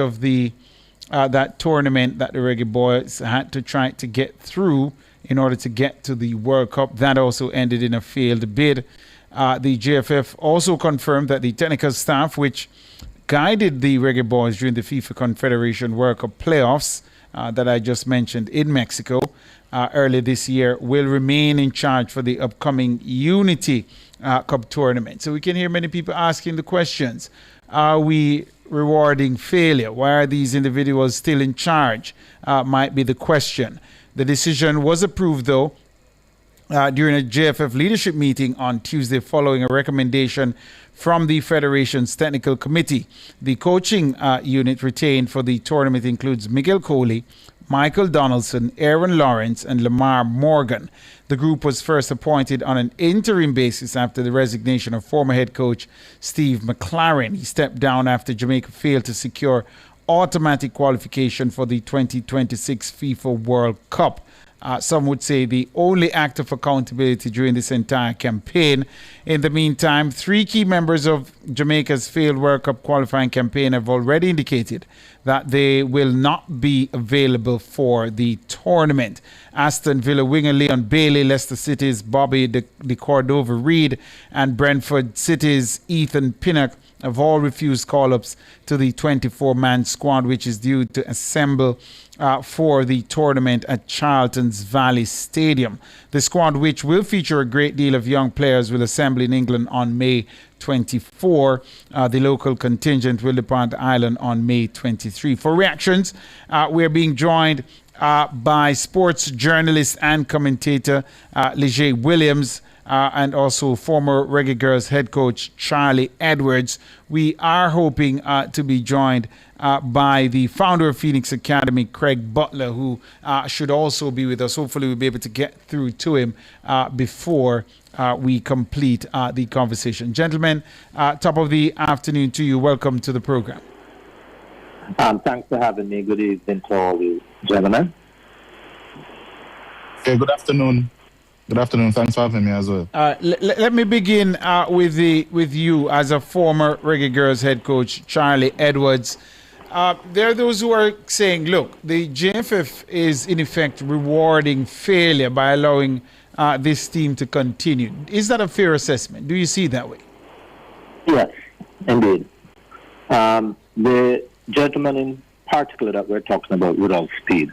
of the that tournament that the Reggae Boys had to try to get through in order to get to the World Cup. That also ended in a failed bid. The JFF also confirmed that the technical staff, which guided the Reggae Boys during the FIFA Confederation World Cup playoffs that I just mentioned in Mexico earlier this year, will remain in charge for the upcoming Unity Cup tournament. So we can hear many people asking the questions. Are we rewarding failure? Why are these individuals still in charge? Might be the question. The decision was approved, though, during a JFF leadership meeting on Tuesday following a recommendation from the Federation's technical committee. The coaching unit retained for the tournament includes Miguel Coley, Michael Donaldson, Aaron Lawrence, and Lamar Morgan. The group was first appointed on an interim basis after the resignation of former head coach Steve McLaren. He stepped down after Jamaica failed to secure automatic qualification for the 2026 FIFA World Cup. Some would say the only act of accountability during this entire campaign. In the meantime, 3 key members of Jamaica's failed World Cup qualifying campaign have already indicated that they will not be available for the tournament. Aston Villa winger Leon Bailey, Leicester City's Bobby de Cordova Reid, and Brentford City's Ethan Pinnock have all refused call-ups to the 24-man squad, which is due to assemble for the tournament at Charlton's Valley Stadium. The squad, which will feature a great deal of young players, will assemble in England on May 24. The local contingent will depart the island on May 23. For reactions, we're being joined by sports journalist and commentator Leger Williams, and also former Reggae Girls head coach Charlie Edwards. We are hoping to be joined by the founder of Phoenix Academy, Craig Butler, who should also be with us. Hopefully we'll be able to get through to him before we complete the conversation. Gentlemen, top of the afternoon to you. Welcome to the program. Thanks for having me. Good evening to all you gentlemen. Okay, good afternoon. Good afternoon. Thanks for having me as well. Let me begin with you as a former Reggae Girls head coach, Charlie Edwards. There are those who are saying, look, the JFF is in effect rewarding failure by allowing this team to continue. Is that a fair assessment? Do you see it that way? Yes, indeed. The gentleman in particular that we're talking about, Rudolph Speed,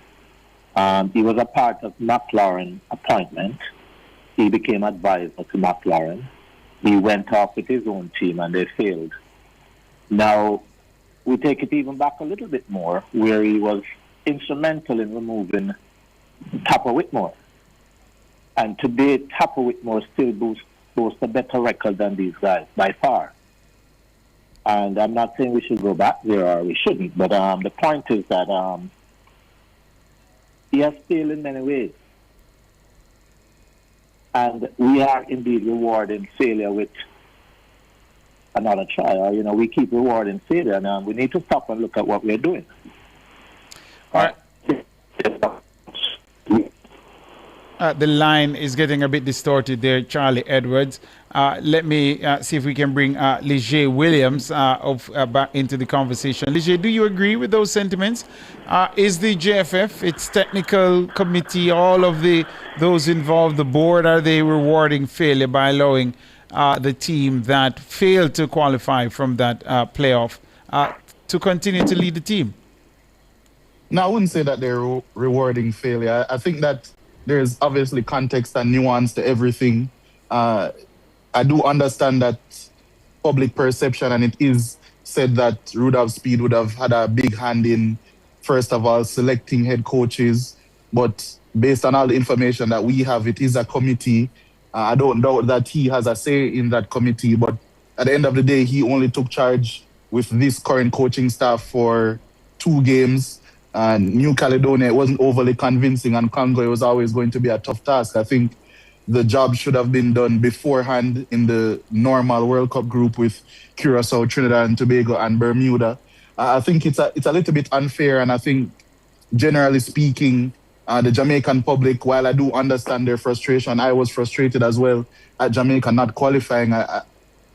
he was a part of McLaren appointment. He became advisor to McLaren. He went off with his own team and they failed. Now, we take it even back a little bit more, where he was instrumental in removing Tapper Whitmore. And today, Tapper Whitmore still boasts a better record than these guys, by far. And I'm not saying we should go back there, or we shouldn't, but the point is that he has failed in many ways. And we are indeed rewarding failure with another try. Or, we keep rewarding failure, and we need to stop and look at what we're doing. All right. The line is getting a bit distorted there, Charlie Edwards. Let me see if we can bring Leger Williams back into the conversation. Leger, do you agree with those sentiments? Is the JFF, its technical committee, all of those involved, the board, are they rewarding failure by allowing the team that failed to qualify from that playoff to continue to lead the team? No, I wouldn't say that they're rewarding failure. I think that there's obviously context and nuance to everything. I do understand that public perception, and it is said that Rudolph Speed would have had a big hand in, first of all, selecting head coaches. But based on all the information that we have, it is a committee. I don't doubt that he has a say in that committee. But at the end of the day, he only took charge with this current coaching staff for 2 games. New Caledonia, it wasn't overly convincing, and Congo, it was always going to be a tough task. I think the job should have been done beforehand in the normal World Cup group with Curacao, Trinidad and Tobago, and Bermuda. I think it's a little bit unfair, and I think, generally speaking, the Jamaican public, while I do understand their frustration, I was frustrated as well at Jamaica not qualifying.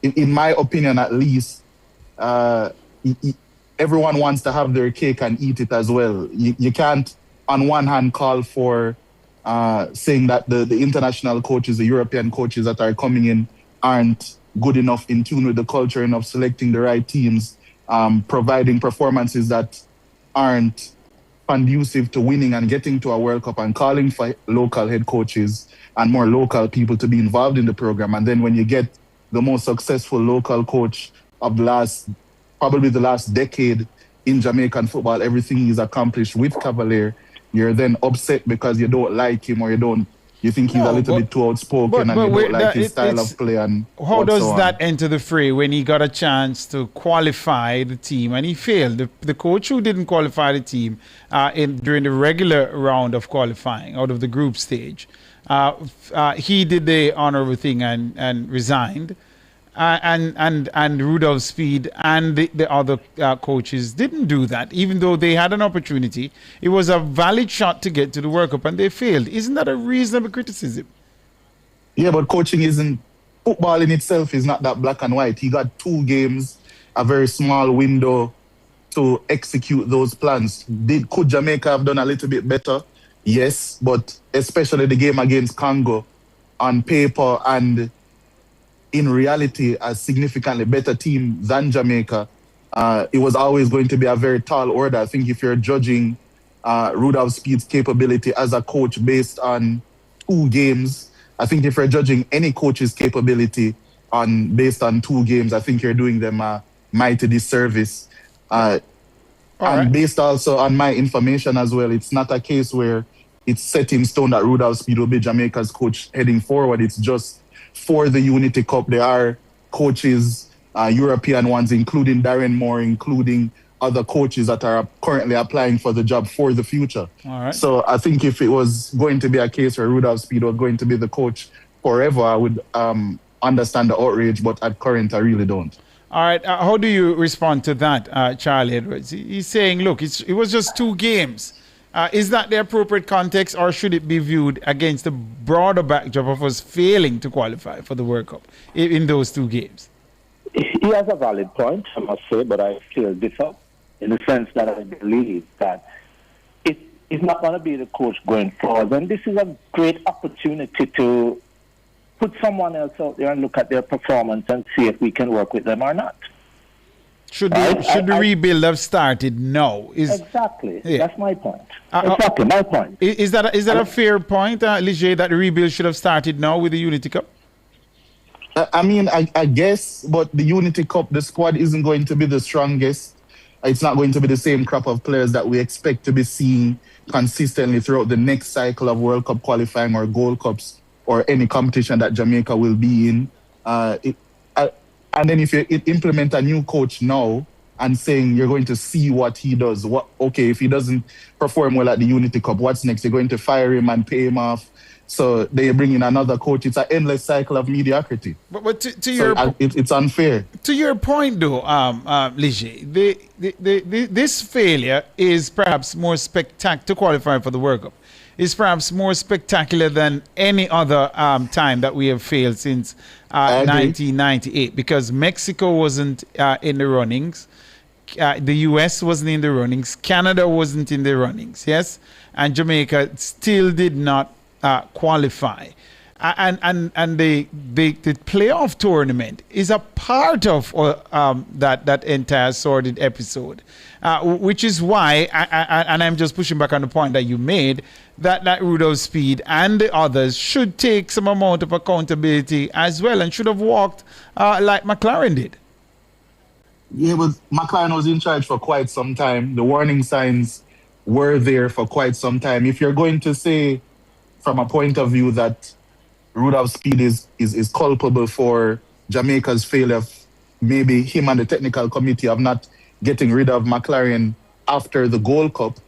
In my opinion, at least, everyone wants to have their cake and eat it as well. You can't, on one hand, call for saying that the international coaches, the European coaches that are coming in aren't good enough, in tune with the culture enough, selecting the right teams, providing performances that aren't conducive to winning and getting to a World Cup, and calling for local head coaches and more local people to be involved in the program. And then when you get the most successful local coach of probably the last decade in Jamaican football, everything he's accomplished with Cavalier, you're then upset because you don't like him, or you think he's a little bit too outspoken, and you don't like his style of play. And how does that enter the fray when he got a chance to qualify the team and he failed? The coach who didn't qualify the team during the regular round of qualifying out of the group stage, he did the honorable thing and resigned. And Rudolph Speed and the other coaches didn't do that, even though they had an opportunity. It was a valid shot to get to the World Cup, and they failed. Isn't that a reasonable criticism? Yeah, but coaching isn't... Football in itself is not that black and white. He got 2 games, a very small window to execute those plans. Could Jamaica have done a little bit better? Yes, but especially the game against Congo, on paper and in reality, a significantly better team than Jamaica. It was always going to be a very tall order. I think if you're judging Rudolph Speed's capability as a coach based on 2 games, I think if you're judging any coach's capability based on 2 games, I think you're doing them a mighty disservice. And based also on my information as well, it's not a case where it's set in stone that Rudolph Speed will be Jamaica's coach heading forward. It's just for the Unity Cup. There are coaches, European ones, including Darren Moore, including other coaches that are currently applying for the job for the future. All right. So I think if it was going to be a case where Rudolph Speed was going to be the coach forever, I would understand the outrage, but at current, I really don't. All right. How do you respond to that, Charlie Edwards? He's saying, look, it was just 2 games. Is that the appropriate context, or should it be viewed against the broader backdrop of us failing to qualify for the World Cup in those 2 games? He has a valid point, I must say, but I still differ in the sense that I believe that he's not going to be the coach going forward. And this is a great opportunity to put someone else out there and look at their performance and see if we can work with them or not. Should the rebuild have started now? Exactly. Yeah. That's my point. Exactly, my point. Is that a fair point, Ligier, that the rebuild should have started now with the Unity Cup? I mean, I guess, but the Unity Cup, the squad isn't going to be the strongest. It's not going to be the same crop of players that we expect to be seeing consistently throughout the next cycle of World Cup qualifying or Gold Cups or any competition that Jamaica will be in. And then if you implement a new coach now and saying you're going to see what he does, if he doesn't perform well at the Unity Cup, what's next? You're going to fire him and pay him off. So they bring in another coach. It's an endless cycle of mediocrity. But it's unfair. To your point, though, Ligier, this failure is perhaps more spectacular to qualify for the World Cup. Is perhaps more spectacular than any other time that we have failed since 1998, because Mexico wasn't in the runnings, the US wasn't in the runnings, Canada wasn't in the runnings, yes, and Jamaica still did not qualify. And the playoff tournament is a part of that entire sordid episode, which is why, and I'm just pushing back on the point that you made, that Rudolph Speed and the others should take some amount of accountability as well, and should have walked like McLaren did. Yeah, but McLaren was in charge for quite some time. The warning signs were there for quite some time. If you're going to say, from a point of view that Rudolph Speed is culpable for Jamaica's failure, maybe him and the technical committee of not getting rid of McLaren after the Gold Cup,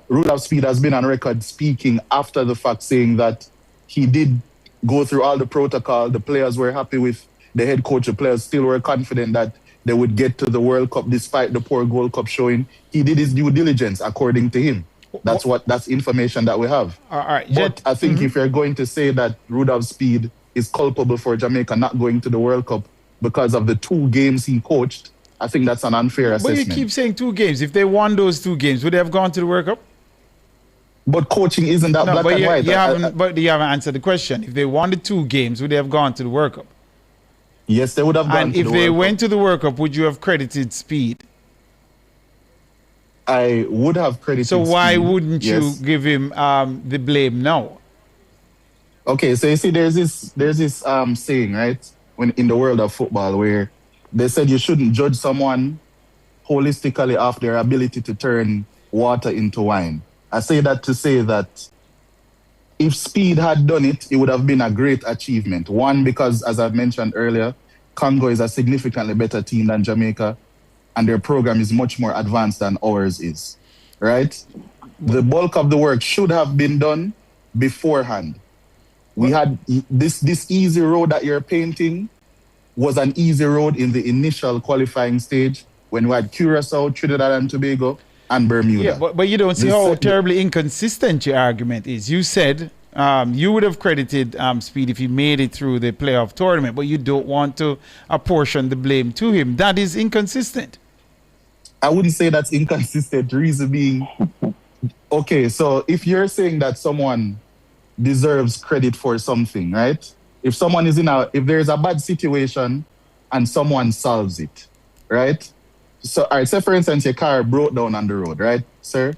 Rudolph Speed has been on record speaking after the fact, saying that he did go through all the protocol. The players were happy with the head coach. The players still were confident that they would get to the World Cup despite the poor Gold Cup showing. He did his due diligence, according to him. That's information that we have. All right. But I think if you're going to say that Rudolph Speed is culpable for Jamaica not going to the World Cup because of the 2 games he coached, I think that's an unfair But assessment. you keep saying 2 games. If they won those 2 games, would they have gone to the World Cup? But coaching isn't that No, black but and white. but you haven't answered the question. If they won the 2 games, would they have gone to the World Cup? Yes, they would have gone And to if the they World went Cup. to the World Cup, would you have credited Speed? I would have credited. So why Speed, wouldn't yes. you give him the blame now? Okay, so you see, there's this saying, right, when in the world of football, where they said you shouldn't judge someone holistically off their ability to turn water into wine. I say that to say that if Speed had done it, it would have been a great achievement. One, because as I've mentioned earlier, Congo is a significantly better team than Jamaica, and their program is much more advanced than ours is, right? The bulk of the work should have been done beforehand. We had this easy road that you're painting was an easy road in the initial qualifying stage when we had Curacao, Trinidad and Tobago, and Bermuda. Yeah, but you don't see how terribly inconsistent your argument is. You said you would have credited Speed if he made it through the playoff tournament, but you don't want to apportion the blame to him. That is inconsistent. I wouldn't say that's inconsistent. Reason being, okay, so if you're saying that someone deserves credit for something, right? If someone is if there's a bad situation and someone solves it, right? So, all right, say for instance, your car broke down on the road, right, sir?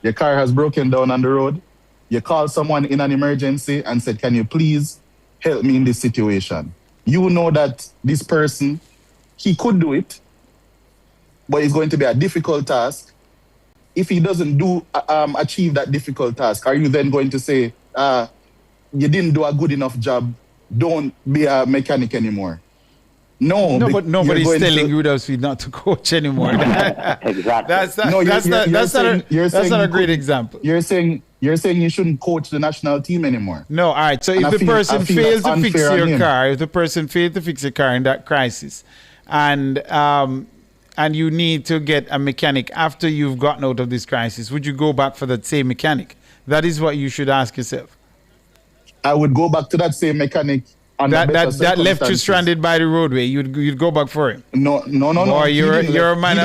Your car has broken down on the road. You call someone in an emergency and said, can you please help me in this situation? You know that this person, he could do it, but it's going to be a difficult task. If he doesn't achieve that difficult task, are you then going to say, you didn't do a good enough job, don't be a mechanic anymore? No, but nobody's telling Rudolph Speed not to coach anymore. Exactly. That's not a great example. You're saying you shouldn't coach the national team anymore. No, all right. So if the person fails to fix your car, if the person failed to fix your car in that crisis, and you need to get a mechanic after you've gotten out of this crisis, would you go back for that same mechanic? That is what you should ask yourself. I would go back to that same mechanic. That left you stranded by the roadway. You'd go back for him. No. Boy, you're a man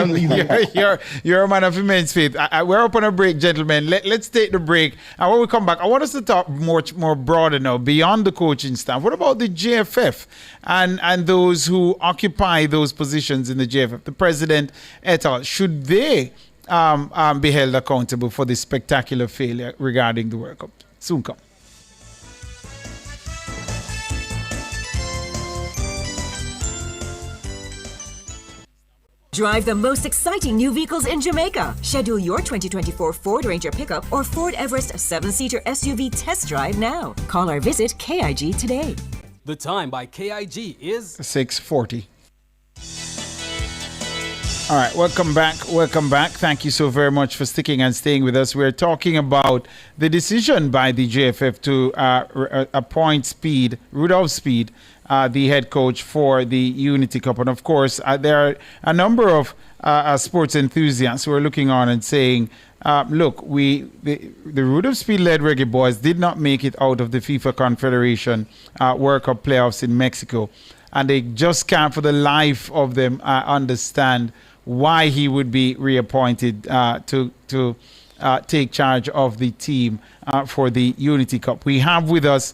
of immense faith. We're up on a break, gentlemen. Let's take the break. And when we come back, I want us to talk much more broader now, beyond the coaching staff. What about the JFF and those who occupy those positions in the JFF, the president et al.? Should they be held accountable for this spectacular failure regarding the World Cup? Soon come. Drive the most exciting new vehicles in Jamaica. Schedule your 2024 Ford Ranger pickup or Ford Everest 7-seater SUV test drive now. Call or visit KIG today. The time by KIG is 6:40. All right, welcome back. Thank you so very much for sticking and staying with us. We're talking about the decision by the JFF to appoint Rudolph Speed, the head coach for the Unity Cup. And of course, there are a number of sports enthusiasts who are looking on and saying, look, the Rudolph Speed-led Reggae Boys did not make it out of the FIFA Confederation World Cup playoffs in Mexico. And they just can't for the life of them understand why he would be reappointed to take charge of the team for the Unity Cup. We have with us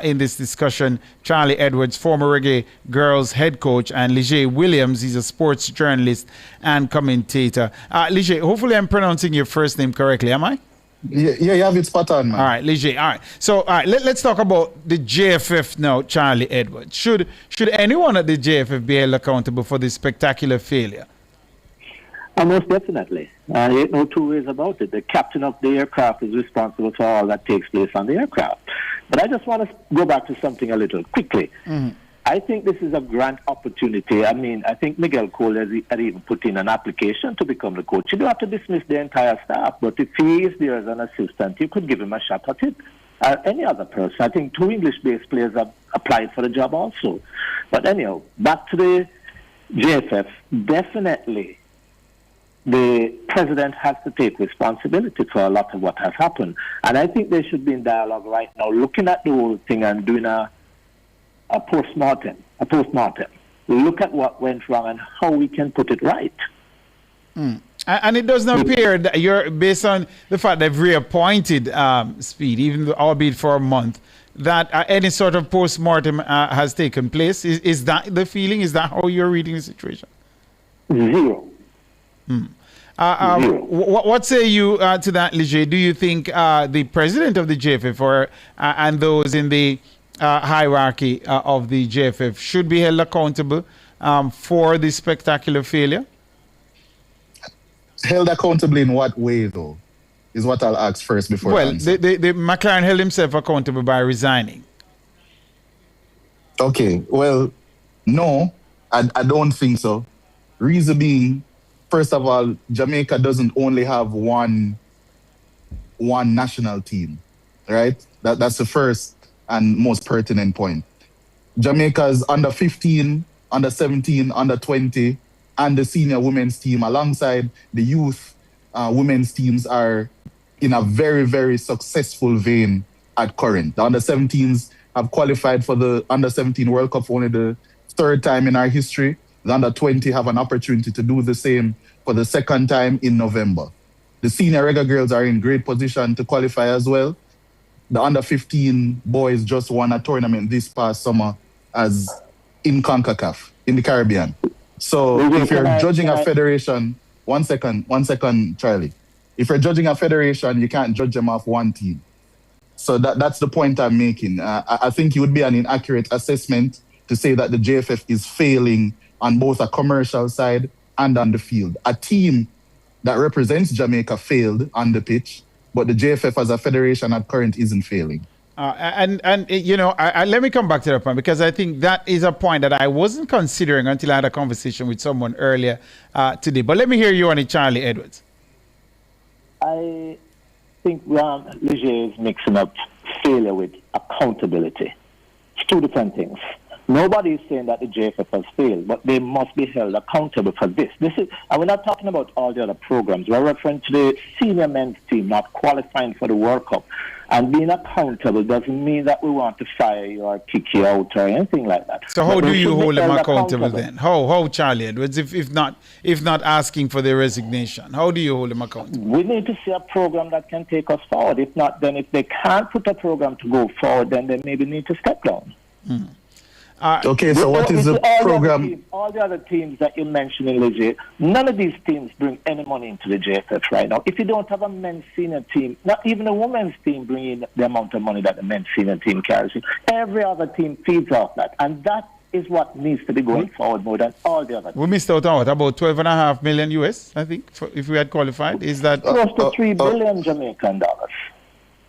in this discussion Charlie Edwards, former Reggae Girls head coach, and Leger Williams. He's a sports journalist and commentator. Leger, hopefully I'm pronouncing your first name correctly, am I? Yeah, you have it spot on, man. All right, Leger. All right. So, let's talk about the JFF now, Charlie Edwards. Should anyone at the JFF be held accountable for this spectacular failure? Most definitely. Ain't no two ways about it. The captain of the aircraft is responsible for all that takes place on the aircraft. But I just want to go back to something a little quickly. Mm-hmm. I think this is a grand opportunity. I mean, I think Miguel Cole had even put in an application to become the coach. You don't have to dismiss the entire staff, but if he is there as an assistant, you could give him a shot at it. Any other person. I think 2 English-based players have applied for the job also. But anyhow, back to the JFF. Definitely, the president has to take responsibility for a lot of what has happened. And I think they should be in dialogue right now, looking at the whole thing and doing a post-mortem, look at what went wrong and how we can put it right. And it doesn't appear that you're, based on the fact they've reappointed Speed, even though, albeit for a month, that any sort of post-mortem has taken place. Is that the feeling? Is that how you're reading the situation? Zero. What say you to that, Leger? Do you think the president of the JFF or and those in the hierarchy of the JFF should be held accountable for this spectacular failure? Held accountable in what way, though, is what I'll ask first before I answer. The McLaren held himself accountable by resigning. Okay, well, no, I don't think so. Reason being, first of all, Jamaica doesn't only have one national team, right? That's the first and most pertinent point. Jamaica's under 15, under 17, under 20, and the senior women's team alongside the youth women's teams are in a very, very successful vein at current. The under 17s have qualified for the under 17 World Cup for only the third time in our history. The under 20 have an opportunity to do the same for the second time in November. The senior Rega girls are in great position to qualify as well. The under 15 boys just won a tournament this past summer as in CONCACAF, in the Caribbean. So if you're judging a federation, one second, Charlie. If you're judging a federation, you can't judge them off one team. So that's the point I'm making. I think it would be an inaccurate assessment to say that the JFF is failing on both a commercial side and on the field. A team that represents Jamaica failed on the pitch, but the JFF as a federation at current isn't failing. Let me come back to that point, because I think that is a point that I wasn't considering until I had a conversation with someone earlier today. But let me hear you on it, Charlie Edwards. I think Leger is mixing up failure with accountability. It's two different things. Nobody is saying that the JFF has failed, but they must be held accountable for this. And we're not talking about all the other programs. We're referring to the senior men's team not qualifying for the World Cup. And being accountable doesn't mean that we want to fire you or kick you out or anything like that. So how do you hold them accountable then? How, Charlie Edwards, if not asking for their resignation? How do you hold them accountable? We need to see a program that can take us forward. If not, then if they can't put a program to go forward, then they maybe need to step down. Okay, so what is the program? All the other teams that you mentioned in Leger, none of these teams bring any money into the JFF right now. If you don't have a men's senior team, not even a women's team bringing the amount of money that the men's senior team carries in, every other team feeds off that. And that is what needs to be going forward more than all the other teams. We missed out on what, about 12.5 million US, I think, if we had qualified. Is that close to 3 billion Jamaican dollars?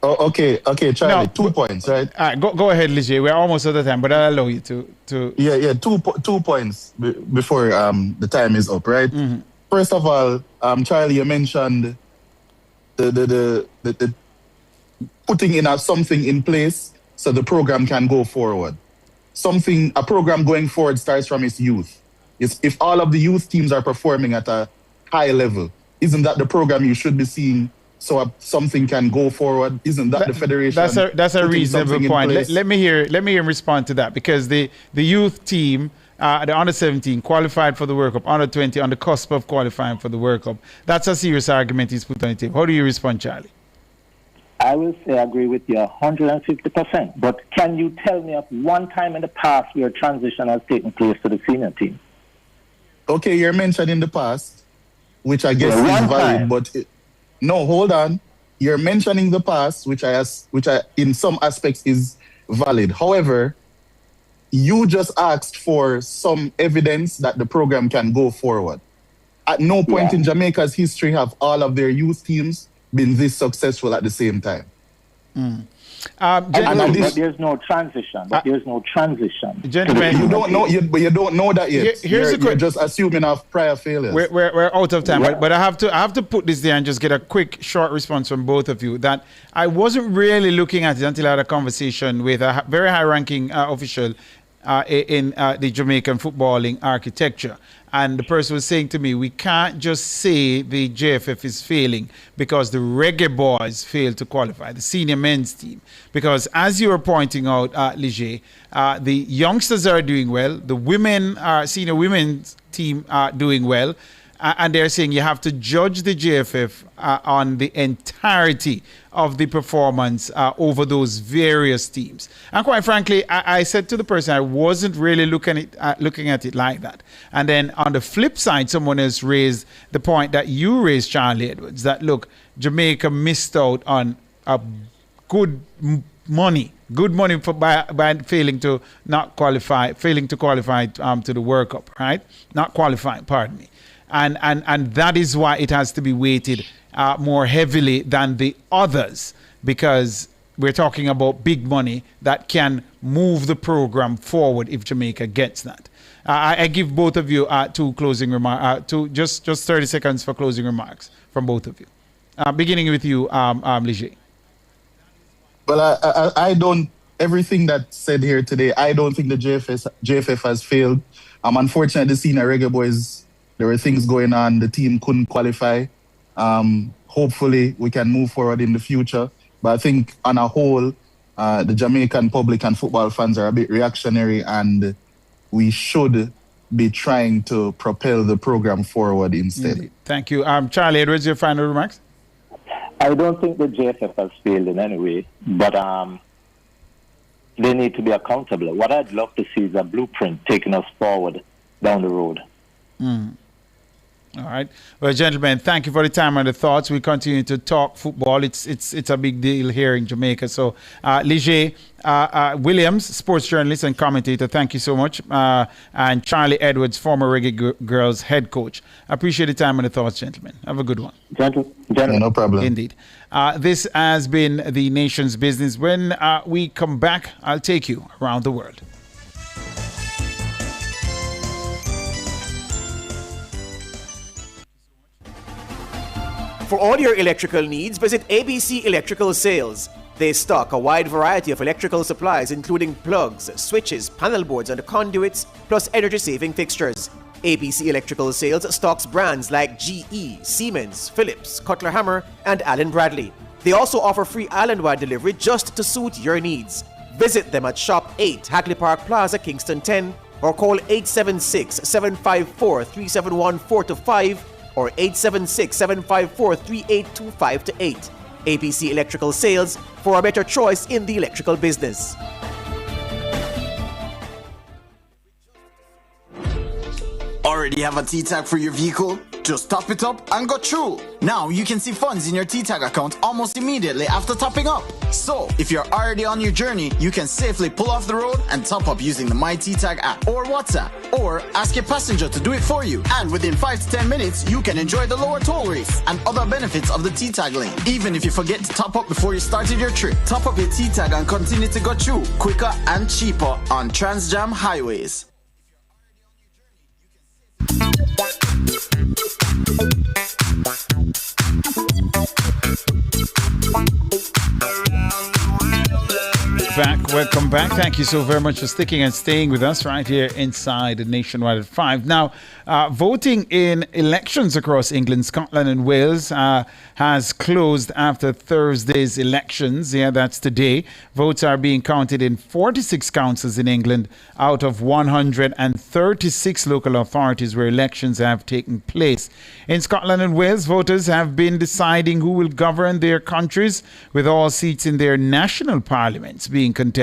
Oh, okay, Charlie. 2 points, right? All right, go ahead, Leger. We're almost out of time, but I'll allow you to. Yeah. 2 points before the time is up, right? Mm-hmm. First of all, Charlie, you mentioned the putting in something in place so the program can go forward. A program going forward starts from its youth. If all of the youth teams are performing at a high level, isn't that the program you should be seeing? So something can go forward. Isn't that the federation? That's a reasonable point. Let me hear him respond to that, because the youth team, the under 17, qualified for the World Cup, under 20 on the cusp of qualifying for the World Cup. That's a serious argument he's put on the table. How do you respond, Charlie? I will say I agree with you 150%. But can you tell me of one time in the past where transition has taken place to the senior team? Okay, you're mentioning the past, which I guess is valid, but. No, hold on. You're mentioning the past, which I in some aspects is valid. However, you just asked for some evidence that the program can go forward. At no point in Jamaica's history have all of their youth teams been this successful at the same time. But there's no transition. Gentlemen, you don't know. You don't know that yet. You're just assuming of prior failures. We're out of time, but I have to put this there and just get a quick, short response from both of you. That I wasn't really looking at it until I had a conversation with a very high-ranking official in the Jamaican footballing architecture. And the person was saying to me, we can't just say the JFF is failing because the Reggae Boys failed to qualify, the senior men's team. Because as you were pointing out, Ligier, the youngsters are doing well, the senior women's team are doing well, and they're saying you have to judge the JFF on the entirety of the performance over those various teams. And quite frankly, I said to the person, I wasn't really looking at it like that. And then on the flip side, someone else raised the point that you raised, Charlie Edwards, that look, Jamaica missed out on a good money by failing to qualify to the World Cup, right? Not qualifying, pardon me. And that is why it has to be weighted more heavily than the others, because we're talking about big money that can move the program forward if Jamaica gets that. I give both of you two closing remarks, just 30 seconds for closing remarks from both of you. Beginning with you, Ligier. Well, I don't, everything that's said here today, I don't think the JFF has failed. Unfortunately, the senior Reggae Boys, there were things going on. The team couldn't qualify. Hopefully, we can move forward in the future. But I think on a whole, the Jamaican public and football fans are a bit reactionary, and we should be trying to propel the program forward instead. Indeed. Thank you. Charlie Edwards, your final remarks? I don't think the JFF has failed in any way, but they need to be accountable. What I'd love to see is a blueprint taking us forward down the road. All right. Well, gentlemen, thank you for the time and the thoughts. We continue to talk football. It's a big deal here in Jamaica. So, Ligier Williams, sports journalist and commentator, thank you so much. And Charlie Edwards, former Reggae Girls head coach. I appreciate the time and the thoughts, gentlemen. Have a good one. Gentlemen. No problem. Indeed. This has been The Nation's Business. When we come back, I'll take you around the world. For all your electrical needs, visit ABC Electrical Sales. They stock a wide variety of electrical supplies, including plugs, switches, panel boards, and conduits, plus energy-saving fixtures. ABC Electrical Sales stocks brands like GE, Siemens, Philips, Cutler Hammer, and Allen Bradley. They also offer free island-wide delivery just to suit your needs. Visit them at Shop 8, Hagley Park Plaza, Kingston 10, or call 876-754-3714-5 or 876-754-3825-8. ABC Electrical Sales, for a better choice in the electrical business. Already have a T-Tag for your vehicle? Just top it up and go through. Now you can see funds in your T-Tag account almost immediately after topping up. So if you're already on your journey, you can safely pull off the road and top up using the My T-Tag app or WhatsApp, or ask a passenger to do it for you. And within 5 to 10 minutes, you can enjoy the lower toll rates and other benefits of the T-Tag lane. Even if you forget to top up before you started your trip, top up your T-Tag and continue to go through quicker and cheaper on Transjam highways. Welcome back. Thank you so very much for sticking and staying with us right here inside the Nationwide at 5. Now, voting in elections across England, Scotland and Wales has closed after Thursday's elections. Yeah, that's today. Votes are being counted in 46 councils in England out of 136 local authorities where elections have taken place. In Scotland and Wales, voters have been deciding who will govern their countries, with all seats in their national parliaments being contested.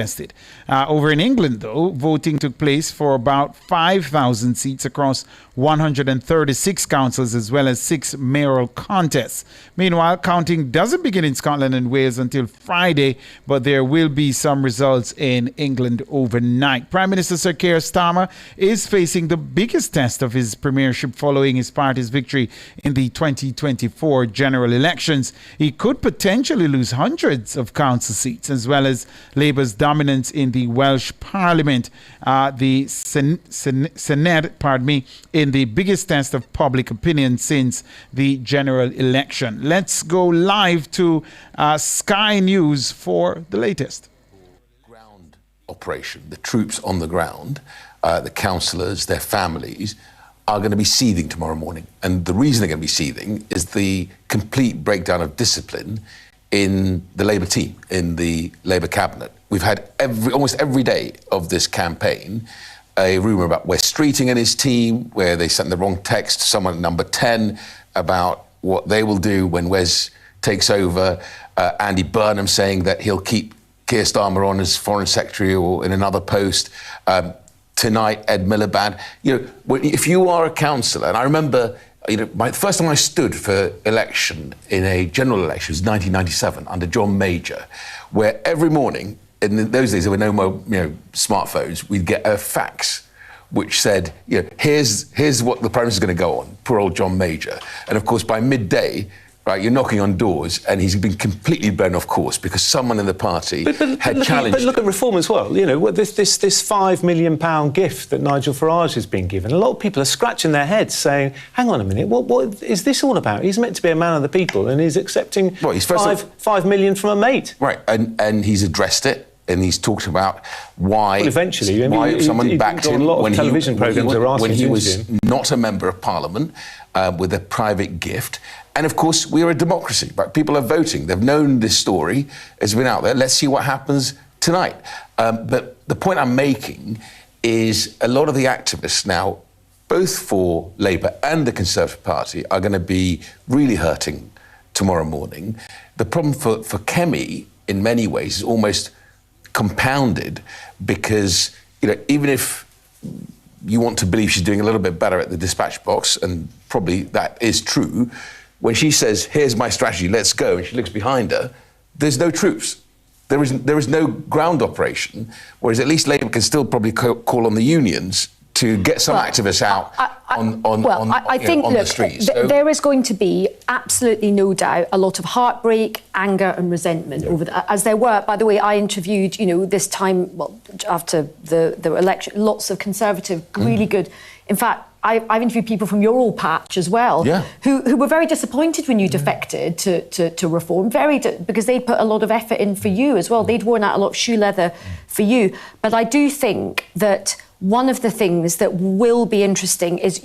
Over in England, though, voting took place for about 5,000 seats across 136 councils, as well as 6 mayoral contests. Meanwhile, counting doesn't begin in Scotland and Wales until Friday, but there will be some results in England overnight. Prime Minister Sir Keir Starmer is facing the biggest test of his premiership following his party's victory in the 2024 general elections. He could potentially lose hundreds of council seats, as well as Labour's dominance in the Welsh Parliament, the Senedd, in the biggest test of public opinion since the general election. Let's go live to Sky News for the latest. Ground operation, the troops on the ground, the councillors, their families, are going to be seething tomorrow morning. And the reason they're going to be seething is the complete breakdown of discipline in the Labour team, in the Labour cabinet. We've had almost every day of this campaign a rumour about Wes Streeting and his team, where they sent the wrong text to someone at number 10 about what they will do when Wes takes over. Andy Burnham saying that he'll keep Keir Starmer on as Foreign Secretary or in another post. Tonight, Ed Miliband. If you are a councillor, and I remember, the first time I stood for election in a general election was 1997 under John Major, where every morning, in those days there were no more smartphones, we'd get a fax which said, here's what the Prime Minister is going to go on, poor old John Major. And of course, by midday, right, you're knocking on doors, and he's been completely blown off course because someone in the party had challenged. But look at reform as well. This £5 million gift that Nigel Farage has been given. A lot of people are scratching their heads, saying, "Hang on a minute, what is this all about? He's meant to be a man of the people, and he's accepting £5 million from a mate." Right, and he's addressed it. And he's talked about why. Well, eventually, someone backed him a lot of television programmes are asking when he was not a member of Parliament with a private gift. And of course, we are a democracy. Right? People are voting. They've known this story has been out there. Let's see what happens tonight. But the point I'm making is a lot of the activists now, both for Labour and the Conservative Party, are going to be really hurting tomorrow morning. The problem for Kemi, in many ways, is almost compounded because, even if you want to believe she's doing a little bit better at the dispatch box, and probably that is true, when she says, "Here's my strategy, let's go," and she looks behind her, there's no troops. There is no ground operation, whereas at least Labour can still probably call on the unions to get some activists out on the streets. There is going to be absolutely no doubt a lot of heartbreak, anger and resentment over as there were. By the way, I interviewed, this time, after the election, lots of Conservative, really good. In fact, I've interviewed people from your old patch as well, who were very disappointed when you defected to Reform, because they put a lot of effort in for you as well. They'd worn out a lot of shoe leather for you. But I do think that one of the things that will be interesting is,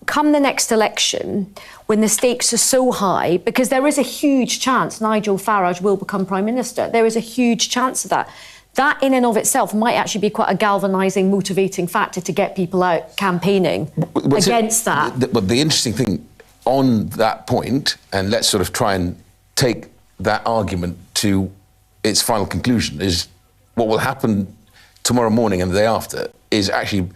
come the next election, when the stakes are so high, because there is a huge chance Nigel Farage will become Prime Minister. There is a huge chance of that. That in and of itself might actually be quite a galvanising, motivating factor to get people out campaigning against that. But the interesting thing on that point, and let's sort of try and take that argument to its final conclusion, is what will happen tomorrow morning and the day after is actually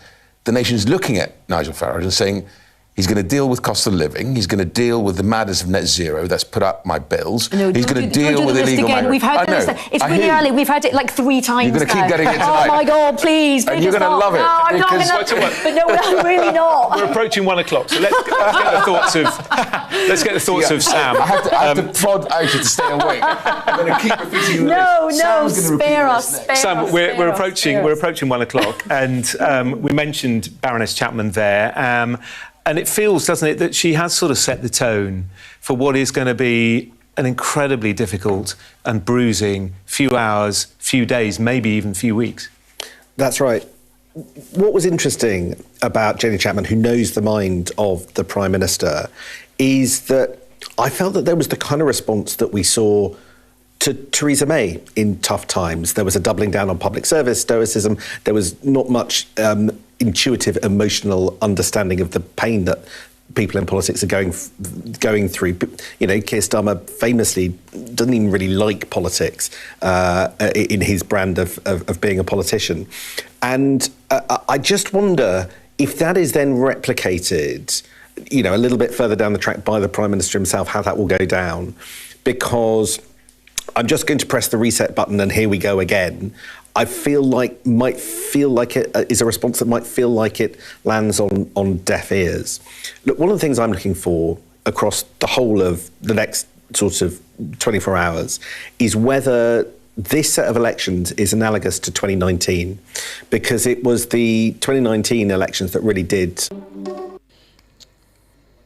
the nation's looking at Nigel Farage and saying, he's going to deal with cost of living. He's going to deal with the madness of net zero. That's put up my bills. He's going to deal with illegal migrants. We've heard this. It's really early. We've had it like 3 times. You're going to keep getting it tonight. Oh my God, please. And you're going to love it. No, I'm not going to. But no, I'm really not. We're approaching 1 o'clock, so let's get the thoughts of Sam. I have to prod Aisha to stay awake. I'm going to keep repeating this. No, spare us. Sam, we're approaching 1 o'clock, and we mentioned Baroness Chapman there. And it feels, doesn't it, that she has sort of set the tone for what is going to be an incredibly difficult and bruising few hours, few days, maybe even few weeks. That's right. What was interesting about Jenny Chapman, who knows the mind of the Prime Minister, is that I felt that there was the kind of response that we saw to Theresa May in tough times. There was a doubling down on public service, stoicism. There was not much intuitive, emotional understanding of the pain that people in politics are going through. Keir Starmer famously doesn't even really like politics in his brand of being a politician. And I just wonder if that is then replicated, a little bit further down the track by the Prime Minister himself, how that will go down. Because I'm just going to press the reset button and here we go again. I might feel like it is a response that might feel like it lands on deaf ears. Look, one of the things I'm looking for across the whole of the next sort of 24 hours is whether this set of elections is analogous to 2019, because it was the 2019 elections that really did.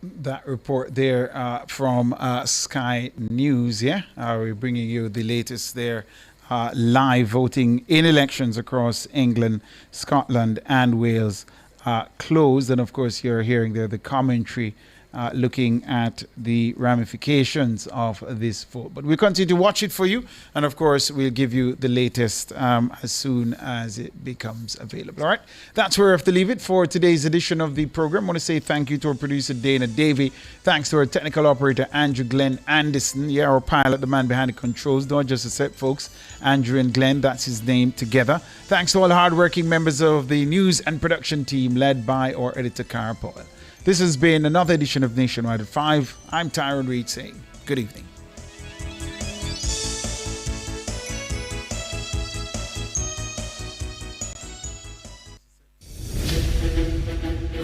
That report there from Sky News, we're bringing you the latest there. Live voting in elections across England, Scotland and Wales closed. And of course, you're hearing there the commentary looking at the ramifications of this vote. But we'll continue to watch it for you. And of course, we'll give you the latest as soon as it becomes available. All right. That's where I have to leave it for today's edition of the program. I want to say thank you to our producer, Dana Davey. Thanks to our technical operator, Andrew Glenn Anderson. Yeah, our pilot, the man behind the controls. Don't just accept, folks. Andrew and Glenn, that's his name together. Thanks to all the hardworking members of the news and production team led by our editor, Cara Powell. This has been another edition of Nationwide at 5. I'm Tyrone Reid saying good evening.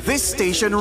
This station